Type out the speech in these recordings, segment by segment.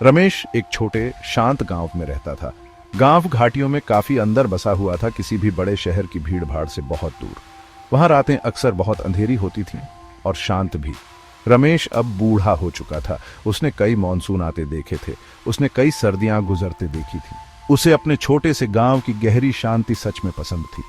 रमेश एक छोटे शांत गांव में रहता था। गांव घाटियों में काफी अंदर बसा हुआ था, किसी भी बड़े शहर की भीड़ भाड़ से बहुत दूर। वहां रातें अक्सर बहुत अंधेरी होती थीं और शांत भी। रमेश अब बूढ़ा हो चुका था। उसने कई मॉनसून आते देखे थे, उसने कई सर्दियां गुजरते देखी थी। उसे अपने छोटे से गांव की गहरी शांति सच में पसंद थी।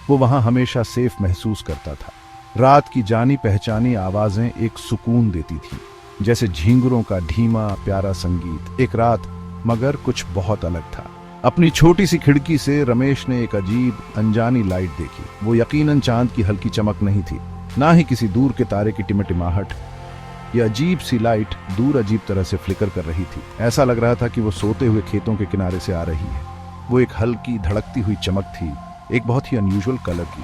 वो वहां हमेशा सेफ महसूस करता था। रात की जानी पहचानी आवाजें एक सुकून देती थी, जैसे झींगुरों का धीमा प्यारा संगीत। एक रात मगर कुछ बहुत अलग था। अपनी छोटी सी खिड़की से रमेश ने एक अजीब अनजानी लाइट देखी। वो यकीनन चांद की हल्की चमक नहीं थी, ना ही किसी दूर के तारे की टिमटिमाहट। यह अजीब सी लाइट दूर अजीब तरह से फ्लिकर कर रही थी। ऐसा लग रहा था कि वो सोते हुए खेतों के किनारे से आ रही है। वो एक हल्की धड़कती हुई चमक थी, एक बहुत ही अनयूजुअल कलर की।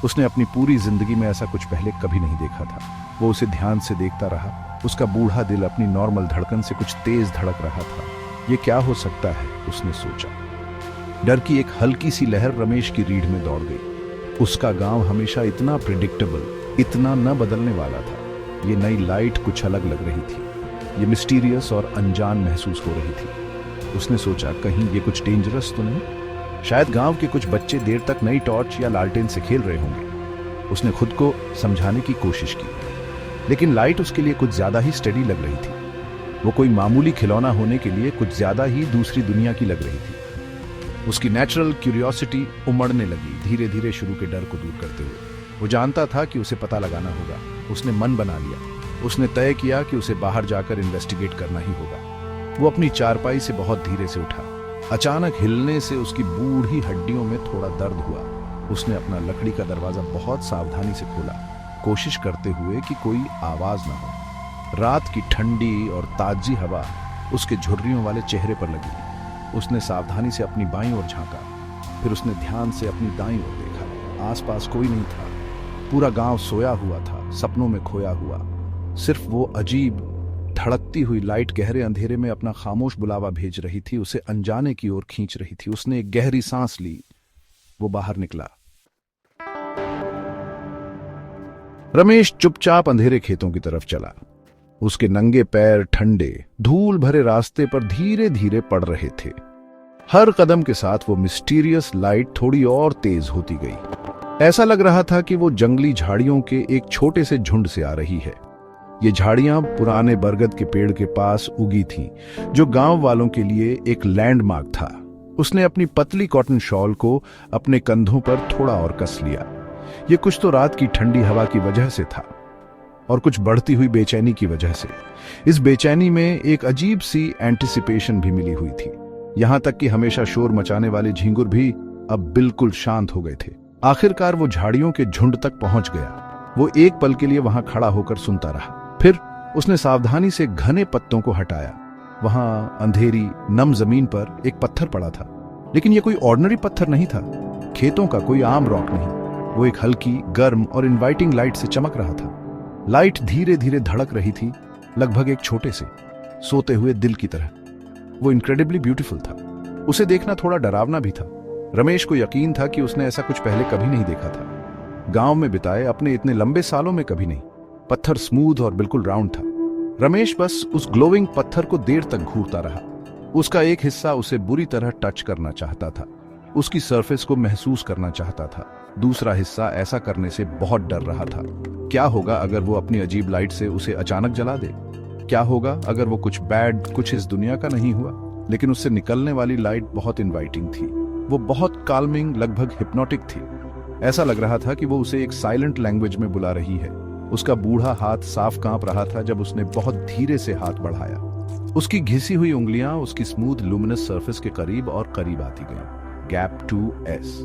उसने अपनी पूरी जिंदगी में ऐसा कुछ पहले कभी नहीं देखा था। वो उसे ध्यान से देखता रहा। उसका बूढ़ा दिल अपनी नॉर्मल धड़कन से कुछ तेज धड़क रहा था। ये क्या हो सकता है, उसने सोचा। डर की एक हल्की सी लहर रमेश की रीढ़ में दौड़ गई। उसका गांव हमेशा इतना प्रिडिक्टेबल, इतना न बदलने वाला था। ये नई लाइट कुछ अलग लग रही थी। ये मिस्टीरियस और अनजान महसूस हो रही थी। उसने सोचा, कहीं ये कुछ डेंजरस तो नहीं? शायद गांव के कुछ बच्चे देर तक नई टॉर्च या लालटेन से खेल रहे होंगे। उसने खुद को समझाने की कोशिश की, लेकिन लाइट उसके लिए कुछ ज्यादा ही स्टेडी लग रही थी। वो कोई मामूली खिलौना होने के लिए कुछ ज्यादा ही दूसरी दुनिया की लग रही थी। उसकी नेचुरल क्यूरियोसिटी उमड़ने लगी, धीरे धीरे शुरू के डर को दूर करते हुए। वो जानता था कि उसे पता लगाना होगा। उसने मन बना लिया। उसने तय किया कि उसे बाहर जाकर इन्वेस्टिगेट करना ही होगा। वो अपनी चारपाई से बहुत धीरे से उठा। अचानक हिलने से उसकी बूढ़ी हड्डियों में थोड़ा दर्द हुआ। उसने अपना लकड़ी का दरवाजा बहुत सावधानी से खोला, कोशिश करते हुए कि कोई आवाज ना हो। रात की ठंडी और ताजी हवा उसके झुर्रियों वाले चेहरे पर लगी। उसने सावधानी से अपनी बाईं ओर झांका, फिर उसने ध्यान से अपनी दाईं ओर देखा। आसपास कोई नहीं था। पूरा गांव सोया हुआ था, सपनों में खोया हुआ। सिर्फ वो अजीब धड़कती हुई लाइट गहरे अंधेरे में अपना खामोश बुलावा भेज रही थी, उसे अनजाने की ओर खींच रही थी। उसने एक गहरी सांस ली। वो बाहर निकला। रमेश चुपचाप अंधेरे खेतों की तरफ चला। उसके नंगे पैर ठंडे धूल भरे रास्ते पर धीरे धीरे पड़ रहे थे। हर कदम के साथ वो मिस्टीरियस लाइट थोड़ी और तेज होती गई। ऐसा लग रहा था कि वो जंगली झाड़ियों के एक छोटे से झुंड से आ रही है। ये झाड़ियां पुराने बरगद के पेड़ के पास उगी थीं, जो गांव वालों के लिए एक लैंडमार्क था। उसने अपनी पतली कॉटन शॉल को अपने कंधों पर थोड़ा और कस लिया। ये कुछ तो रात की ठंडी हवा की वजह से था और कुछ बढ़ती हुई बेचैनी की वजह से। इस बेचैनी में एक अजीब सी एंटिसिपेशन भी मिली हुई थी। यहां तक कि हमेशा शोर मचाने वाले झींगुर भी अब बिल्कुल शांत हो गए थे। आखिरकार वो झाड़ियों के झुंड तक पहुंच गया। वो एक पल के लिए वहां खड़ा होकर सुनता रहा। फिर उसने सावधानी से घने पत्तों को हटाया। वहां अंधेरी नम जमीन पर एक पत्थर पड़ा था, लेकिन यह कोई ऑर्डिनरी पत्थर नहीं था। खेतों का कोई आम रॉक नहीं। वो एक हल्की, गर्म और इनवाइटिंग लाइट से चमक रहा था। लाइट धीरे धीरे धड़क रही थी, लगभग एक छोटे से सोते हुए दिल की तरह। वो इनक्रेडिबली ब्यूटीफुल था। उसे देखना थोड़ा डरावना भी था। रमेश को यकीन था कि उसने ऐसा कुछ पहले कभी नहीं देखा था। गांव में बिताए अपने इतने लंबे सालों में कभी नहीं। पत्थर स्मूथ और बिल्कुल राउंड था। रमेश बस उस ग्लोइंग पत्थर को देर तक घूरता रहा। उसका एक हिस्सा उसे बुरी तरह टच करना चाहता था, उसकी सरफेस को महसूस करना चाहता था। दूसरा हिस्सा ऐसा करने से बहुत डर रहा था। क्या होगा अगर वो अपनी अजीब लाइट से उसे अचानक जला दे? क्या होगा अगर वो कुछ बैड, कुछ इस दुनिया का नहीं हुआ? लेकिन उससे निकलने वाली लाइट बहुत इनवाइटिंग थी। वो बहुत काल्मिंग, लगभग हिप्नोटिक थी। ऐसा लग रहा था कि वो उसे एक साइलेंट लैंग्वेज में बुला रही है। उसका बूढ़ा हाथ साफ कांप रहा था जब उसने बहुत धीरे से हाथ बढ़ाया। उसकी घिसी हुई उंगलियां उसकी स्मूथ लुमिनस सरफेस के करीब और करीब आती गईं। Gap 2S।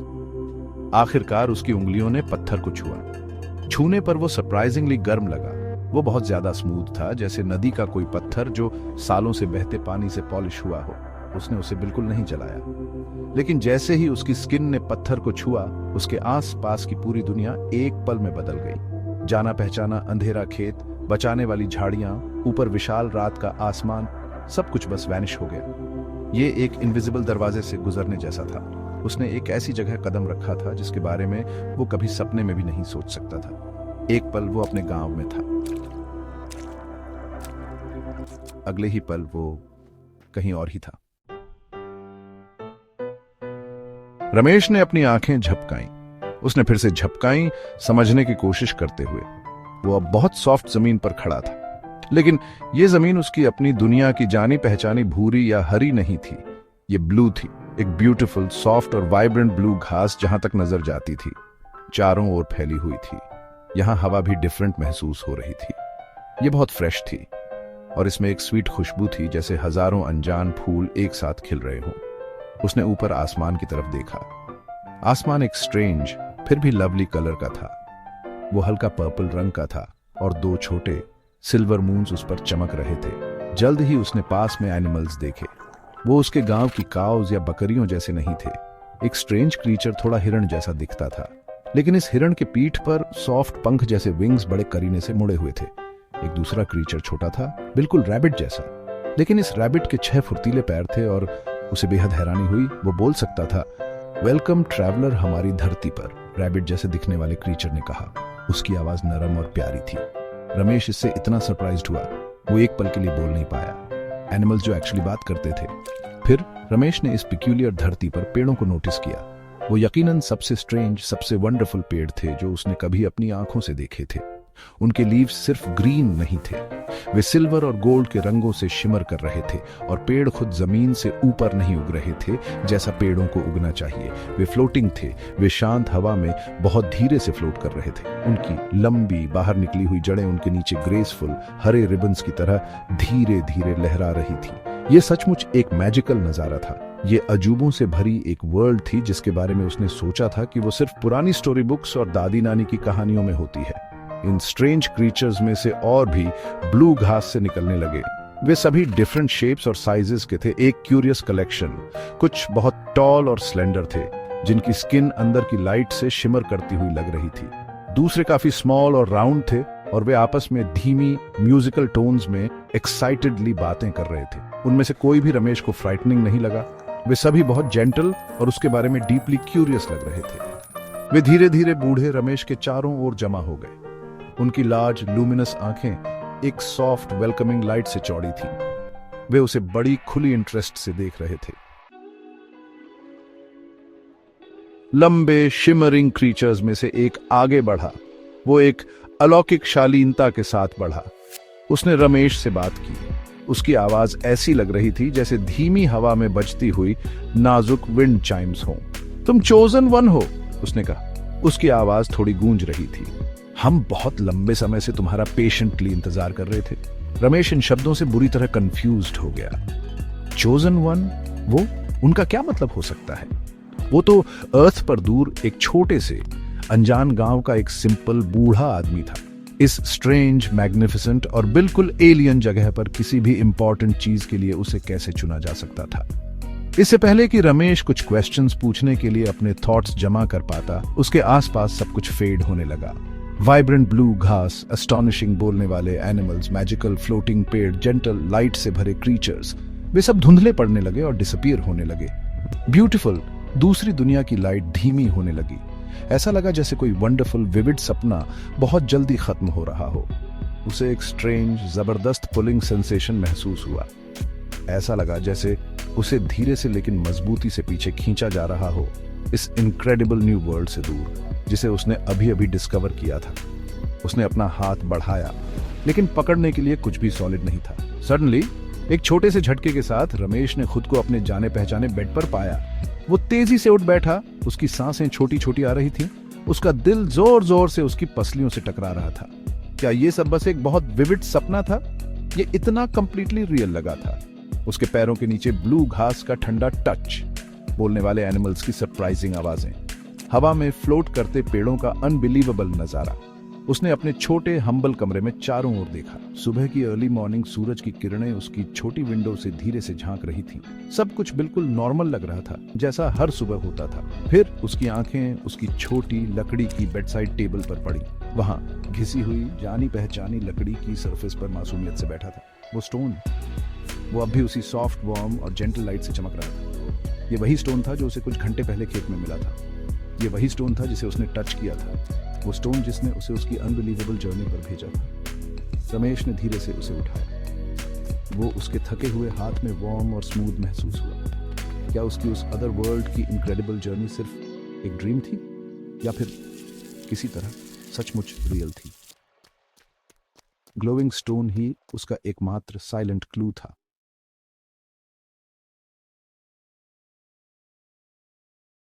आखिरकार उसकी उंगलियों ने पत्थर को छुआ। छूने पर वो सरप्राइजिंगली गर्म लगा। वो बहुत ज्यादा स्मूथ था, जैसे नदी का कोई पत्थर जो सालों से बहते पानी से पॉलिश हुआ हो। उसने उसे बिल्कुल नहीं जलाया, लेकिन जैसे ही उसकी स्किन ने पत्थर को छुआ, उसके आस पास की पूरी दुनिया एक पल में बदल गई। जाना पहचाना अंधेरा खेत, बचाने वाली झाड़ियां, ऊपर विशाल रात का आसमान, सब कुछ बस वैनिश हो गया। ये एक इनविजिबल दरवाजे से गुजरने जैसा था। उसने एक ऐसी जगह कदम रखा था जिसके बारे में वो कभी सपने में भी नहीं सोच सकता था। एक पल वो अपने गांव में था, अगले ही पल वो कहीं और ही था। रमेश ने अपनी आंखें झपकाईं। उसने फिर से झपकाईं, समझने की कोशिश करते हुए। वो अब बहुत सॉफ्ट जमीन पर खड़ा था, लेकिन ये जमीन उसकी अपनी दुनिया की जानी पहचानी भूरी या हरी नहीं थी। ये ब्लू थी, एक ब्यूटीफुल, सॉफ्ट और वाइब्रेंट ब्लू घास जहां तक नजर जाती थी, चारों ओर फैली हुई थी। यहां हवा भी डिफरेंट महसूस हो रही थी। ये बहुत फ्रेश थी और इसमें एक स्वीट खुशबू थी, जैसे हजारों अनजान फूल एक साथ खिल रहे हों। उसने ऊपर आसमान की तरफ देखा। आसमान एक स्ट्रेंज फिर भी लवली कलर का था। वो हल्का पर्पल रंग का था और दो छोटे सिल्वर मून्स उस पर चमक रहे थे। जल्द ही उसने पास में एनिमल्स देखे। वो उसके गांव की काउज या बकरियों जैसे नहीं थे। एक स्ट्रेंज क्रीचर थोड़ा हिरण जैसा दिखता था, लेकिन इस हिरण के पीठ पर सॉफ्ट पंख जैसे विंग्स बड़े करीने से मुड़े हुए थे। एक दूसरा क्रीचर छोटा था, बिल्कुल रैबिट जैसा, लेकिन इस रैबिट के 6 फुर्तीले पैर थे और उसे बेहद हैरानी हुई। वो बोल सकता था, वेलकम ट्रैवलर हमारी धरती पर, रैबिट जैसे दिखने वाले क्रीचर ने कहा। उसकी आवाज नरम और प्यारी थी। रमेश इससे इतना सरप्राइज्ड हुआ, वो एक पल के लिए बोल नहीं पाया। एनिमल्स जो एक्चुअली बात करते थे। फिर रमेश ने इस पिक्यूलियर धरती पर पेड़ों को नोटिस किया। वो यकीनन सबसे स्ट्रेंज, सबसे वंडरफुल पेड़ थे जो उसने कभी अपनी आंखों से देखे थे। उनके लीव्स सिर्फ ग्रीन नहीं थे, वे सिल्वर और गोल्ड के रंगों से शिमर कर रहे थे। और पेड़ खुद जमीन से ऊपर नहीं उग रहे थे जैसा पेड़ों को उगना चाहिए। वे फ्लोटिंग थे, वे शांत हवा में बहुत धीरे से फ्लोट कर रहे थे। उनकी लंबी बाहर निकली हुई जड़ें उनके नीचे ग्रेसफुल हरे रिबन्स की तरह धीरे धीरे लहरा रही थी। ये सचमुच एक मैजिकल नजारा था। ये अजूबों से भरी एक वर्ल्ड थी जिसके बारे में उसने सोचा था कि वो सिर्फ पुरानी स्टोरी बुक्स और दादी नानी की कहानियों में होती है। इन स्ट्रेंज क्रीचर्स में से और भी ब्लू घास से निकलने लगे। वे सभी डिफरेंट शेप्स और साइजेस के थे, एक क्यूरियस कलेक्शन। कुछ बहुत टॉल और स्लेंडर थे, जिनकी स्किन अंदर की लाइट से शिमर करती हुई लग रही थी। दूसरे काफी स्मॉल और राउंड थे और वे आपस में धीमी म्यूजिकल टोन्स में एक्साइटेडली बातें कर रहे थे। उनमें से कोई भी रमेश को फ्राइटनिंग नहीं लगा। वे सभी बहुत जेंटल और उसके बारे में डीपली क्यूरियस लग रहे थे। वे धीरे धीरे बूढ़े रमेश के चारों ओर जमा हो गए। उनकी लार्ज लूमिनस आंखें एक सॉफ्ट वेलकमिंग लाइट से चौड़ी थीं। वे उसे बड़ी खुली इंटरेस्ट से देख रहे थे। लंबे शिमरिंग क्रीचर्स में से एक आगे बढ़ा। वो एक अलौकिक शालीनता के साथ बढ़ा। उसने रमेश से बात की। उसकी आवाज ऐसी लग रही थी जैसे धीमी हवा में बजती हुई नाजुक विंड चाइम्स हो। तुम चोजन वन हो, उसने कहा। उसकी आवाज थोड़ी गूंज रही थी। हम बहुत लंबे समय से तुम्हारा पेशेंटली इंतजार कर रहे थे। रमेश इन शब्दों से बुरी तरह कंफ्यूज्ड हो गया। चोजन वन, वो उनका क्या मतलब हो सकता है? वो तो अर्थ पर दूर एक छोटे से अनजान गांव का एक सिंपल बूढ़ा आदमी था। इस स्ट्रेंज, मैग्निफिसेंट और बिल्कुल एलियन जगह पर किसी भी इंपॉर्टेंट चीज के लिए उसे कैसे चुना जा सकता था? इससे पहले कि रमेश कुछ क्वेश्चंस पूछने के लिए अपने थॉट्स जमा कर पाता, उसके आसपास सब कुछ फेड होने लगा। वाइब्रेंट ब्लू घास, एस्टॉनिशिंग बोलने वाले एनिमल्स, मैजिकल फ्लोटिंग पेड़, जेंटल लाइट से भरे क्रीचर्स, वे सब धुंधले पड़ने लगे और डिसअपीयर होने लगे। ब्यूटीफुल दूसरी दुनिया की लाइट धीमी होने लगी। ऐसा लगा जैसे कोई वंडरफुल विविड सपना बहुत जल्दी खत्म हो रहा हो। उसे एक स्ट्रेंज, जबरदस्त पुलिंग सेंसेशन महसूस हुआ। ऐसा लगा जैसे उसे धीरे से लेकिन मजबूती से पीछे खींचा जा रहा हो, इस इनक्रेडिबल न्यू वर्ल्ड से दूर जिसे उसने अभी अभी डिस्कवर किया था। उसने अपना हाथ बढ़ाया, लेकिन पकड़ने के लिए कुछ भी सॉलिड नहीं था। सडनली एक छोटे से झटके के साथ रमेश ने खुद को अपने जाने पहचाने बेड पर पाया। वो तेजी से उठ बैठा, उसकी सांसें छोटी छोटी आ रही थीं, उसका दिल जोर जोर से उसकी पसलियों से टकरा रहा था। क्या ये सब बस एक बहुत विविड सपना था? ये इतना कंप्लीटली रियल लगा था। उसके पैरों के नीचे ब्लू घास का ठंडा टच, बोलने वाले एनिमल्स की सरप्राइजिंग आवाजें, हवा में फ्लोट करते पेड़ों का अनबिलीवेबल नजारा। उसने अपने छोटे हम्बल कमरे में चारों ओर देखा। सुबह की अर्ली मॉर्निंग सूरज की किरणें उसकी छोटी विंडो से धीरे से झांक रही थीं। सब कुछ बिल्कुल नॉर्मल लग रहा था, जैसा हर सुबह होता था। फिर उसकी आंखें उसकी छोटी लकड़ी की बेडसाइड टेबल पर पड़ी। वहां घिसी हुई जानी पहचानी लकड़ी की सरफेस पर मासूमियत से बैठा था वो स्टोन। वो अब भी उसी सॉफ्ट, वार्म और जेंटल लाइट से चमक रहा था। ये वही स्टोन था जो उसे कुछ घंटे पहले खेत में मिला था। ये वही स्टोन था जिसे उसने टच किया था, वो स्टोन जिसने उसे उसकी अनबिलीवेबल जर्नी पर भेजा था। रमेश ने धीरे से उसे उठाया। वो उसके थके हुए हाथ में वार्म और स्मूथ महसूस हुआ। क्या उसकी उस अदर वर्ल्ड की इनक्रेडिबल जर्नी सिर्फ एक ड्रीम थी या फिर किसी तरह सचमुच रियल थी? ग्लोइंग स्टोन ही उसका एकमात्र साइलेंट क्लू था।